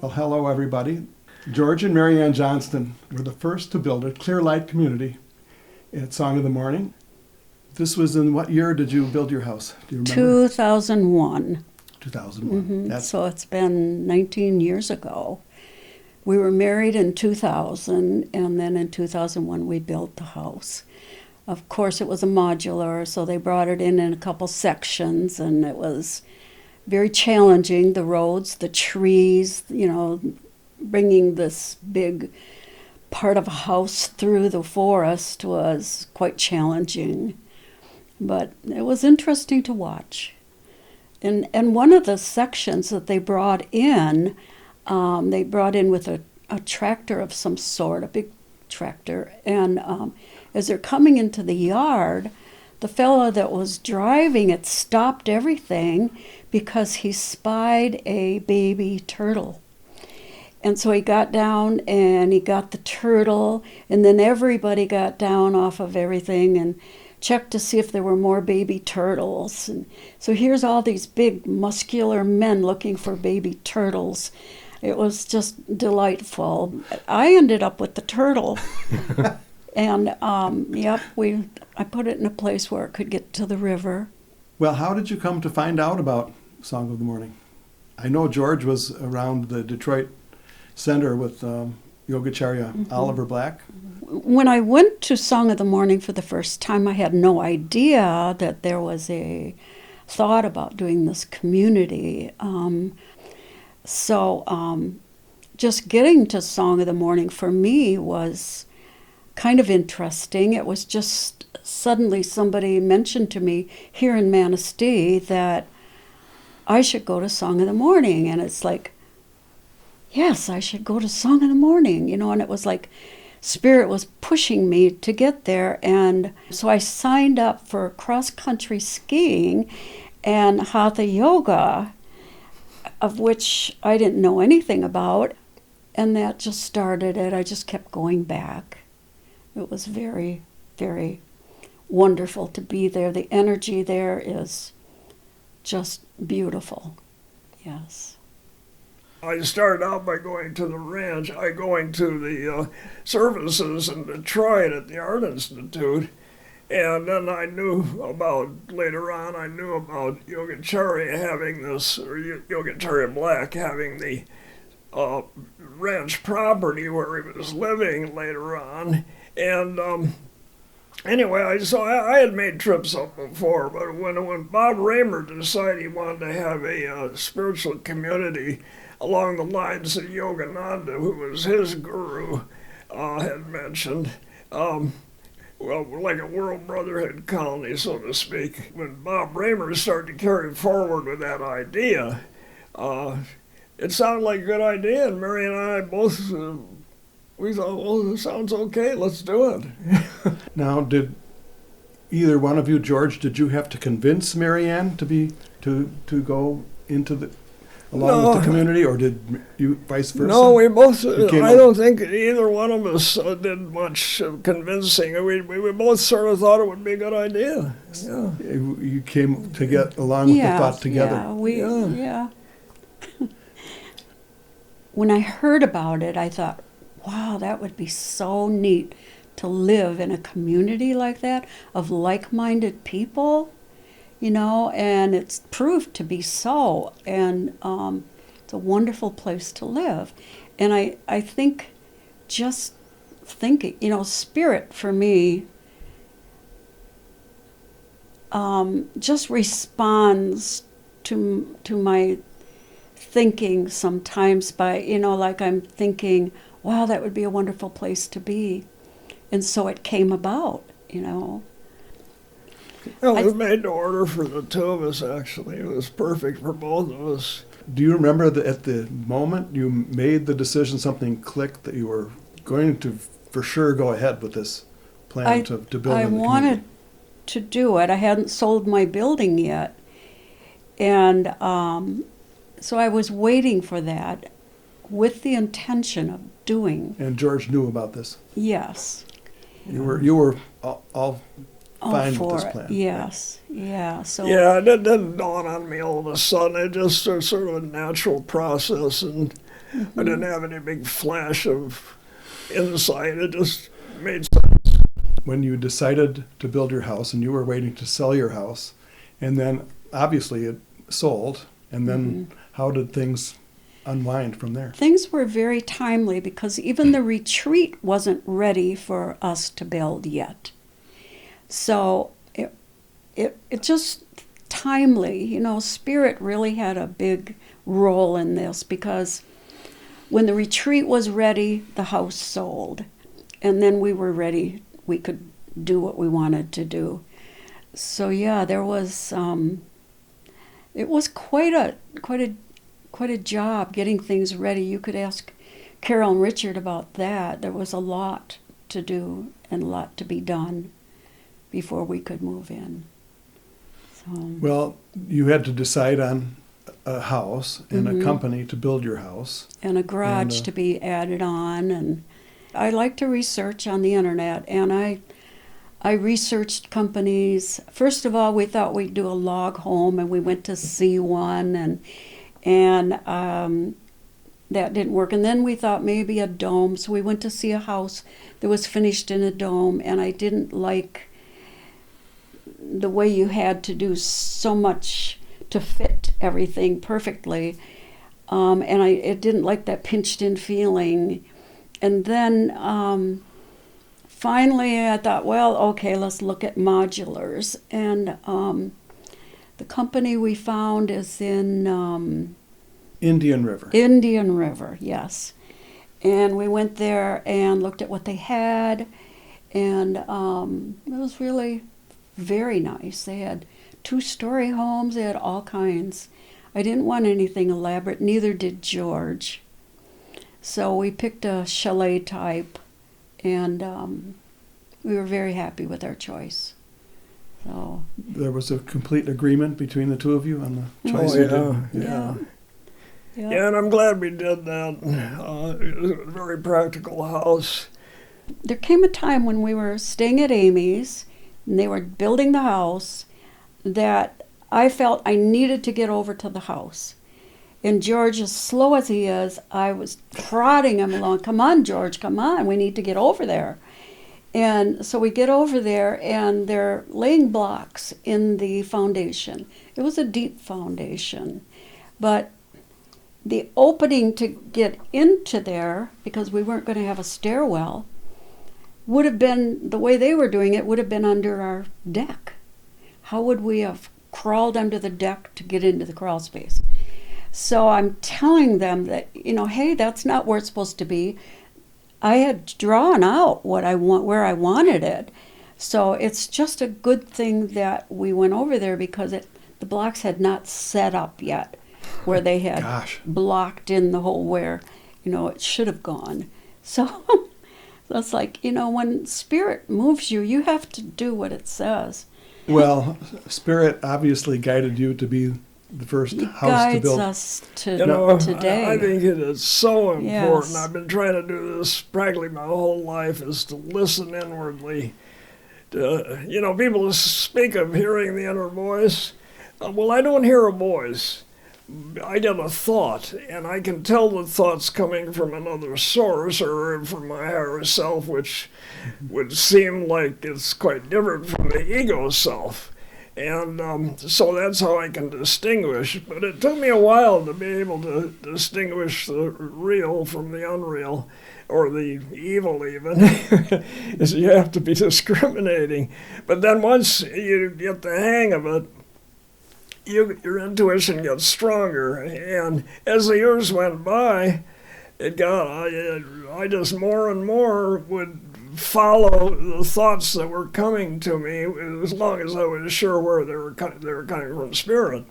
Well, hello, everybody. George and Mary Ann Johnston were the first to build a clear light community at Song of the Morning. This was in what year did you build your house? Do you remember? 2001. 2001. So it's been 19 years ago. We were married in 2000, and then in 2001 we built the house. Of course, it was a modular, so they brought it in a couple sections, and it was very challenging. The roads, the trees, bringing this big part of a house through the forest was quite challenging. But it was interesting to watch. And one of the sections that they brought in with a tractor of some sort, a big tractor. And as they're coming into the yard, the fellow that was driving it stopped everything because he spied a baby turtle. And so he got down and he got the turtle, and then everybody got down off of everything and checked to see if there were more baby turtles. And so here's all these big muscular men looking for baby turtles. It was just delightful. I ended up with the turtle. And I put it in a place where it could get to the river. Well, how did you come to find out about Song of the Morning? I know George was around the Detroit Center with Yogacharya Oliver Black. When I went to Song of the Morning for the first time, I had no idea that there was a thought about doing this community. Just getting to Song of the Morning for me was kind of interesting. It was just suddenly somebody mentioned to me here in Manistee that I should go to Song of the Morning. And it's like, yes, I should go to Song of the Morning, and it was like Spirit was pushing me to get there. And so I signed up for cross-country skiing and Hatha Yoga, of which I didn't know anything about. And that just started it. I just kept going back. It was very, very wonderful to be there. The energy there is just beautiful. Yes. I started out by going to the ranch, going to the services in Detroit at the Art Institute. And then later on, I knew about Yogacharya having this, or Yogacharya Black having the ranch property where he was living later on. And anyway, I had made trips up before, but when Bob Raymer decided he wanted to have a spiritual community along the lines that Yogananda, who was his guru, had mentioned, like a world brotherhood colony, so to speak. When Bob Raymer started to carry forward with that idea, it sounded like a good idea, and Mary and I both, we thought, well, this sounds okay, let's do it. Now, did either one of you, George, did you have to convince Mary Ann to go into along with the community, or did you vice versa? No, we both, I don't think either one of us did much convincing. We both sort of thought it would be a good idea. Yeah. You came to get along with the thought together. Yeah. When I heard about it, I thought, wow, that would be so neat to live in a community like that of like-minded people. And it's proved to be so. And it's a wonderful place to live. And I think just thinking, Spirit for me just responds to my thinking sometimes by, like I'm thinking, wow, that would be a wonderful place to be. And so it came about, Well, it was made to order for the two of us, actually. It was perfect for both of us. Do you remember that at the moment you made the decision, something clicked that you were going to for sure go ahead with this plan to build I wanted to do it. I hadn't sold my building yet. And so I was waiting for that with the intention of doing. And George knew about this? Yes. You were all fine with this plan. Yes, yeah. So it didn't dawn on me all of a sudden. It just sort of a natural process, and I didn't have any big flash of insight. It just made sense. When you decided to build your house and you were waiting to sell your house, and then obviously it sold, and then how did things unwind from there? Things were very timely because even the retreat wasn't ready for us to build yet. So it just timely, you know, Spirit really had a big role in this because when the retreat was ready, the house sold. And then we were ready, we could do what we wanted to do. So yeah, there was, it was quite a job getting things ready. You could ask Carol and Richard about that. There was a lot to do and a lot to be done before we could move in. So, Well, you had to decide on a house and a company to build your house. and a garage to be added on. And I like to research on the internet, and I researched companies. First of all, we thought we'd do a log home, and we went to see one, and that didn't work. And then we thought maybe a dome, so we went to see a house that was finished in a dome, and I didn't like the way you had to do so much to fit everything perfectly, and I didn't like that pinched-in feeling. And then finally I thought, well, okay, let's look at modulars. And the company we found is in Indian River. Indian River, yes. And we went there and looked at what they had, and it was really very nice. They had 2-story homes, they had all kinds. I didn't want anything elaborate, neither did George. So we picked a chalet type, and we were very happy with our choice. So There was a complete agreement between the two of you on the choice. Oh, you yeah, did? yeah. yeah. Yeah, and I'm glad we did that. It was a very practical house. There came a time when we were staying at Amy's, and they were building the house, that I felt I needed to get over to the house. And George, as slow as he is, I was prodding him along. Come on, George, come on, we need to get over there. And so we get over there, and they're laying blocks in the foundation. It was a deep foundation. But the opening to get into there, because we weren't going to have a stairwell, would have been, the way they were doing it, would have been under our deck. How would we have crawled under the deck to get into the crawl space? So I'm telling them that, you know, hey, that's not where it's supposed to be. I had drawn out what I want, where I wanted it. So it's just a good thing that we went over there, because the blocks had not set up yet, where they had Gosh. blocked in the hole where, you know, it should have gone. So it's like, you know, when Spirit moves you, you have to do what it says. Well, Spirit obviously guided you to be the first He house to guides build. us to You know, today. I think it is so important. Yes. I've been trying to do this practically my whole life, is to listen inwardly. You know, people speak of hearing the inner voice. Well, I don't hear a voice. I get a thought, and I can tell the thought's coming from another source or from my higher self, which would seem like it's quite different from the ego self. And so that's how I can distinguish. But it took me a while to be able to distinguish the real from the unreal, or the evil even, is you have to be discriminating. But then once you get the hang of it, your intuition gets stronger. And as the years went by, I just more and more would follow the thoughts that were coming to me, as long as I was sure where they were coming from Spirit.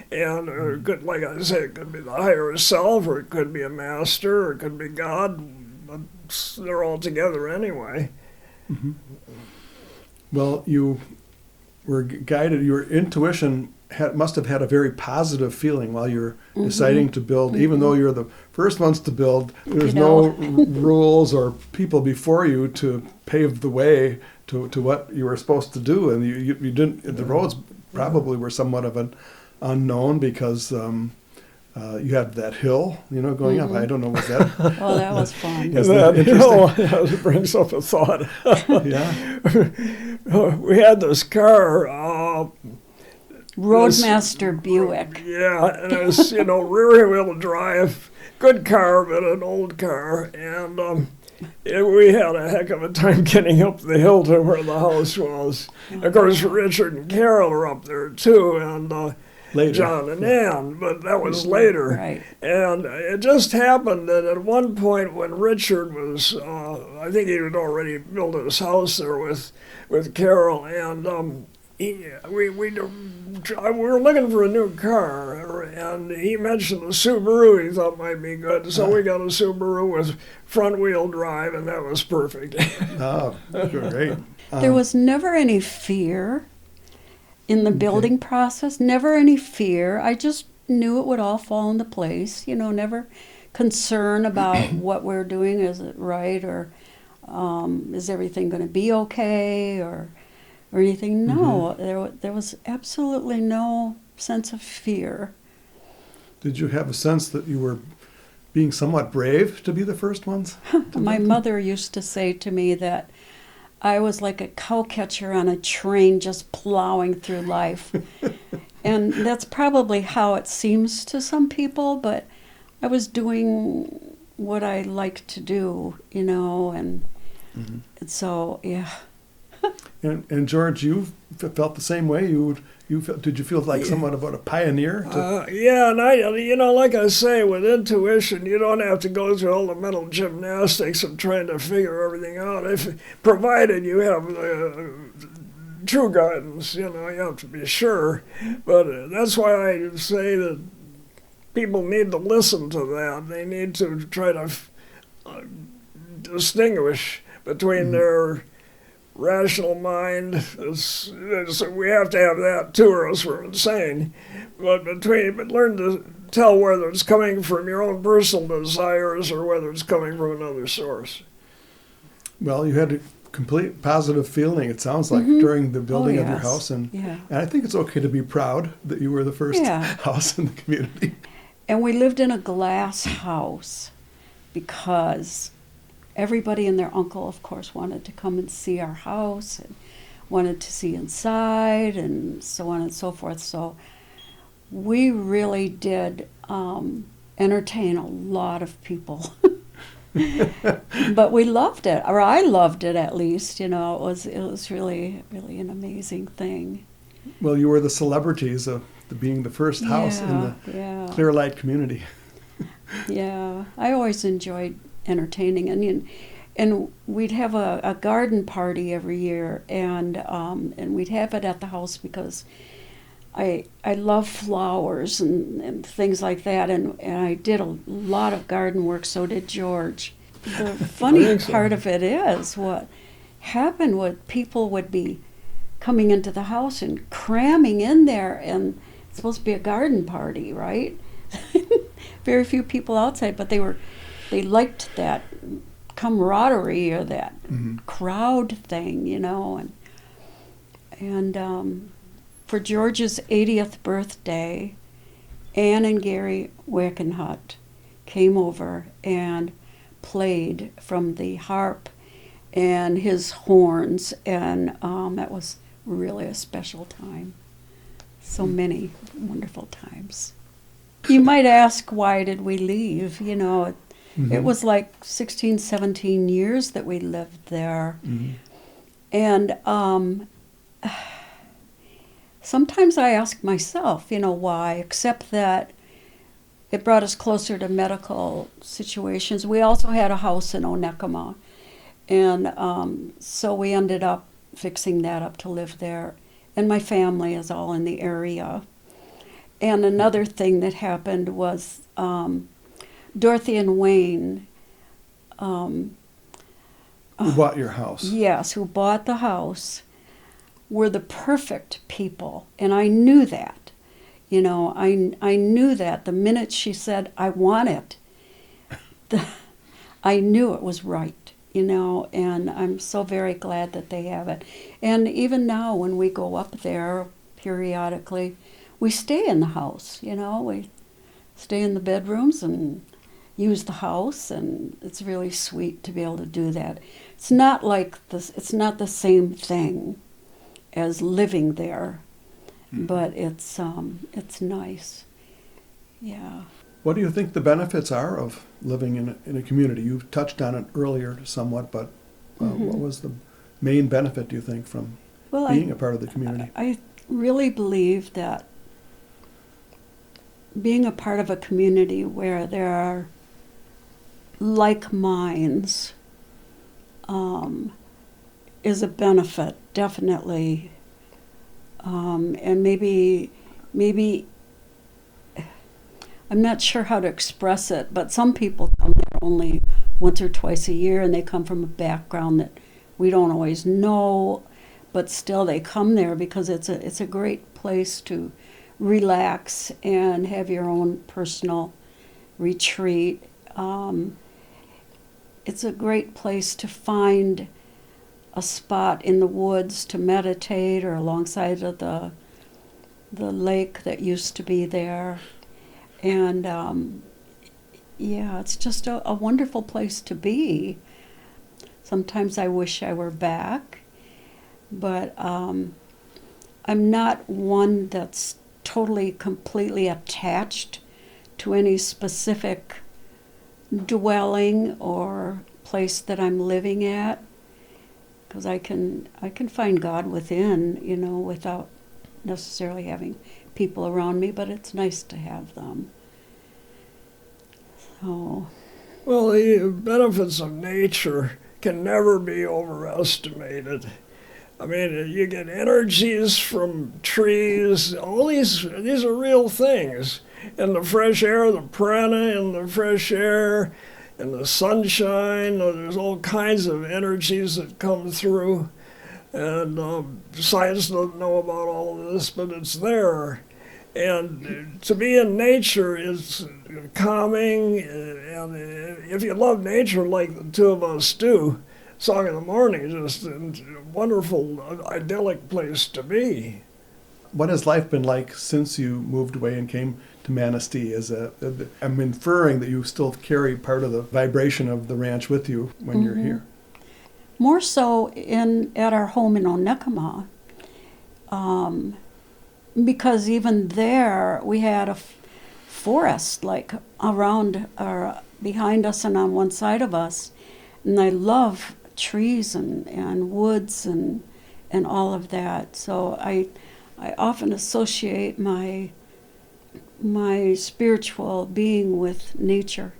And it could, like I say, it could be the higher self, or it could be a master, or it could be God. But they're all together anyway. Mm-hmm. Well, you were guided. Your intuition must have had a very positive feeling while you're deciding to build, even though you're the first ones to build. There's no rules or people before you to pave the way to what you were supposed to do, and you didn't. The roads probably were somewhat of an unknown, because You had that hill, going up. I don't know what that. Oh, that was fun. Is that that hill brings up a thought. Yeah. We had this car. Roadmaster Buick. Yeah, and it was, rear-wheel drive, good car, but an old car. And we had a heck of a time getting up the hill to where the house was. Of course, Richard and Carol were up there, too, and Later. John and Ann, but that was later. Right. And it just happened that at one point when Richard was, I think he had already built his house there with Carol, and we were looking for a new car, and he mentioned the Subaru he thought might be good, so we got a Subaru with front-wheel drive, and that was perfect. Oh, great. There was never any fear in the building process, never any fear. I just knew it would all fall into place, never concern about what we're doing, is it right, or is everything going to be okay, or anything. No, there was absolutely no sense of fear. Did you have a sense that you were being somewhat brave to be the first ones? My mother used to say to me that I was like a cowcatcher on a train just plowing through life. And that's probably how it seems to some people, but I was doing what I like to do, and so, yeah. And George, you felt the same way. Did you feel like somewhat of a pioneer? Yeah, and I, like I say, with intuition, you don't have to go through all the mental gymnastics of trying to figure everything out. Provided you have true guidance, you have to be sure. But that's why I say that people need to listen to that. They need to try to distinguish between their rational mind, so we have to have that too, or else we're insane. But learn to tell whether it's coming from your own personal desires or whether it's coming from another source. Well, you had a complete positive feeling, it sounds like, during the building of your yes. house. And Yeah. I think it's okay to be proud that you were the first house in the community. And we lived in a glass house because everybody and their uncle, of course, wanted to come and see our house and wanted to see inside and so on and so forth. So we really did entertain a lot of people. But we loved it, or I loved it at least. It was really, really an amazing thing. Well, you were the celebrities of being the first house in the Clear Light community. Yeah, I always enjoyed entertaining, and we'd have a garden party every year, and we'd have it at the house because I love flowers and things like that, and I did a lot of garden work. So did George. The funny part of it is what happened was people would be coming into the house and cramming in there, and it's supposed to be a garden party, right? Very few people outside, but they liked that camaraderie or that crowd thing, and for George's 80th birthday, Ann and Gary Wackenhut came over and played from the harp and his horns, and that was really a special time. So many wonderful times. You might ask, why did we leave? It was like 16, 17 years that we lived there. And sometimes I ask myself, why, except that it brought us closer to medical situations. We also had a house in Onekama, and so we ended up fixing that up to live there. And my family is all in the area. And another thing that happened was Dorothy and Wayne. Who bought your house? Yes, who bought the house, were the perfect people. And I knew that. I knew that the minute she said, I want it, I knew it was right. And I'm so very glad that they have it. And even now when we go up there periodically, we stay in the house, we stay in the bedrooms and use the house, and it's really sweet to be able to do that. It's not like this. It's not the same thing as living there, but it's nice. Yeah. What do you think the benefits are of living in a community? You touched on it earlier somewhat, but what was the main benefit, do you think, from being a part of the community? I really believe that being a part of a community where there are like minds is a benefit, definitely. And maybe I'm not sure how to express it, but some people come there only once or twice a year, and they come from a background that we don't always know, but still they come there because it's a great place to relax and have your own personal retreat. It's a great place to find a spot in the woods to meditate, or alongside of the lake that used to be there. And it's just a wonderful place to be. Sometimes I wish I were back, but I'm not one that's totally, completely attached to any specific dwelling or place that I'm living at, because I can find God within, without necessarily having people around me, but it's nice to have them. So, Well, the benefits of nature can never be overestimated. I mean, you get energies from trees. All these are real things. And the fresh air, the prana in the fresh air, and the sunshine, there's all kinds of energies that come through. And science doesn't know about all of this, but it's there. And to be in nature is calming, and if you love nature like the two of us do, Song of the Morning is just a wonderful, idyllic place to be. What has life been like since you moved away and came to Manistee? I'm inferring that you still carry part of the vibration of the ranch with you when you're here. More so at our home in Onekama, because even there we had a forest like around or behind us and on one side of us, and I love trees and woods and all of that. So I often associate my spiritual being with nature.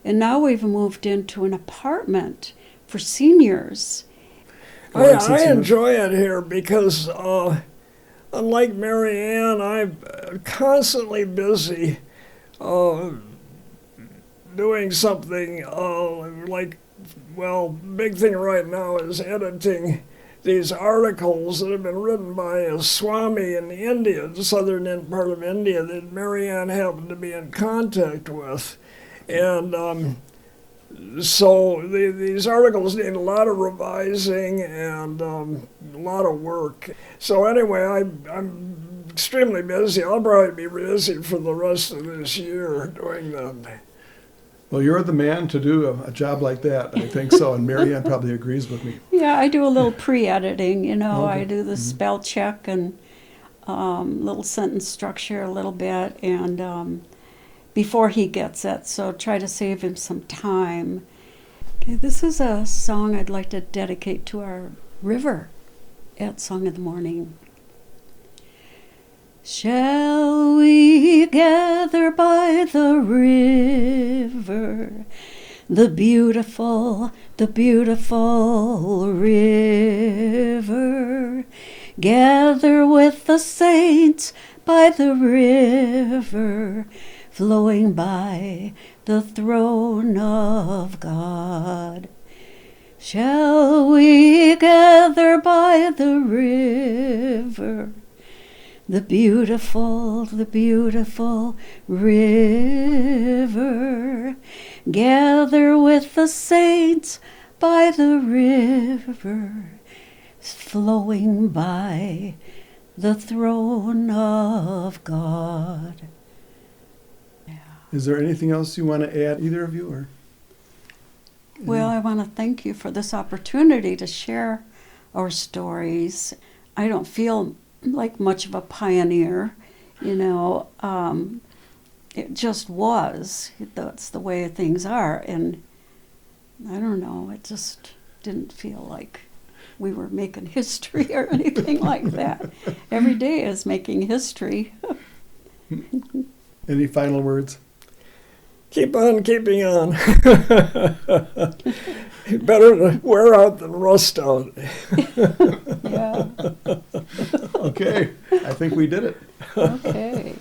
And now we've moved into an apartment for seniors. I enjoy it here because, unlike Mary Ann, I'm constantly busy doing something big thing right now is editing these articles that have been written by a Swami in India, the southern part of India, that Mary Ann happened to be in contact with. And so these articles need a lot of revising and a lot of work. So anyway, I'm extremely busy. I'll probably be busy for the rest of this year doing that. Well, you're the man to do a job like that, I think so, and Mary Ann probably agrees with me. Yeah, I do a little pre-editing, Okay. I do the spell check and little sentence structure a little bit, and before he gets it, so try to save him some time. Okay, this is a song I'd like to dedicate to our river at Song of the Morning. Shall we gather by the river, the beautiful river, gather with the saints by the river, flowing by the throne of God. Shall we gather by the river, the beautiful river, gather with the saints by the river, flowing by the throne of God. Is there anything else you want to add, either of you? Or Well, I want to thank you for this opportunity to share our stories. I don't feel like much of a pioneer, you know. It just was. That's the way things are. And I don't know, it just didn't feel like we were making history or anything like that. Every day is making history. any final words? Keep on keeping on. Better to wear out than rust out. Yeah. Okay, I think we did it. Okay.